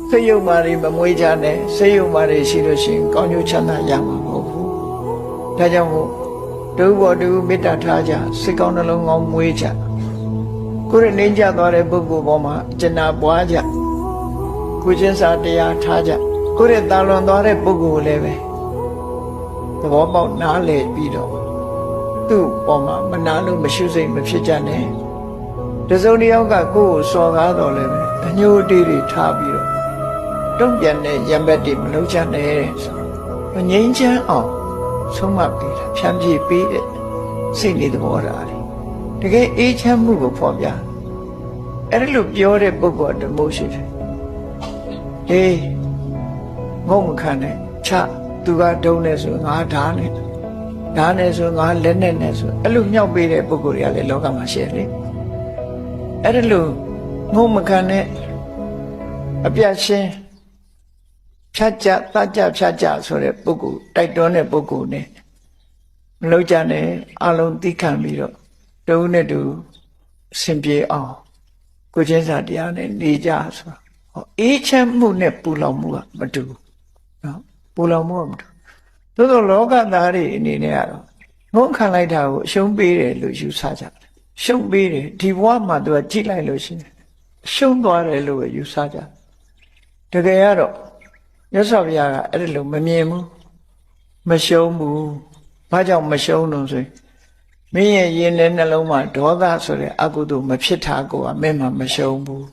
စိတ်ယုံမာတွေမမွေးကြနဲ့စိတ်ယုံမာတွေရှိလို့ရှိရင်ကောင်းကျိုးချမ်းသာရမှာမဟုတ်ဘူးဒါကြောင့်မို့တူဘောတူမေတ္တာထားကြစိတ်ကောင်းနှလုံးကောင်းမွေးကြကိုယ်ရနေကြသွားတဲ့ပုဂ္ဂိုလ်ပေါ်မှာကျင်နာပွားကြကိုချင်းစာတရားထားကြကိုယ်ရတာလွန်သွားတဲ့ပုဂ္ဂိုလ်လည်းပဲသဘောပေါက်နားလည်ပြီးတော့သူ့ပေါ်မှာမနာလို့မရှုစိတ်မဖြစ်ကြနဲ့တစုံတစ်ယောက်ကကိုယ့်ကိုစော်ကားတော်လည်းပဲအညှိုးတေးတွေထားပြီးတော့တုံ့ပြန်တဲ့ရံဘက်တွေမလုပ်ကြနဲ့ဆိုတော့ငြိမ်းချမ်းအောင်ဆုံးမပေးတာဖြန့်ဖြေပေးတဲ့စိတ်လေးသဘောထားတယ်တကယ်အေးချမ်းမှုကိုဖော်ပြအဲ့ဒါလို့ပြောတဲ့ပုဂ္ဂိုလ်တမို့ရှိတယ်ဟေးငုံမခံနဲ့ချသူကဒုံးနေဆိုငါဓာတ်နဲ့ဆိုငါလက်နဲ့ဆိုအဲ့လိုမြောက်ပေးတဲ့ပုဂ္ဂိုလ်တွေကလည်းလောကမှာရှိတယ်လေအဲ့ဒါလို့ငုံမခံနဲ့အပြတ်ရှင်းဖြတ်ကြတတ်ကြဖြတ်ကြဆိုတဲ့ပုဂ္ဂိုလ်တိုက်တွန်းတဲ့ပုဂ္ဂိုလ် ਨੇ မလုပ်ကြနဲ့အလုံးသိခံပြီးတော့တုံးနဲ့တူအစဉ်ပြေအောင်ကိုချင်းစာတရားနဲ့နေကြဆိုတော့အေးချမ်းမှုနဲ့ပူလောင်မှုကမတူဘူးနော်ပူလောင်မှုကမတူသို့သောလောကသားတွေအနေနဲ့ကတော့ငုံခံလိုက်တာကိုအရှုံးပေးတယ်လို့ယူဆကြတယ်ရှုံးပေးတယ်ဒီဘဝမှာသူကကြည့်လိုက်လို့ရှိရင်ရှုံးသွားတယ်လို့ပဲယူဆကြတကယ်ကတော့မြတ်စွာဘုရားကအဲ့ဒါလို့မမြင်ဘူးမရှုံးဘူးဘာကြောင့်မရှုံးလို့ဆိုရင်မင်းရဲ့ရင်ထဲနှလုံးမှာဒေါသဆိုတဲ့အကုသိုလ်မဖြစ်တာကိုကမင်းမှမရှုံးဘူး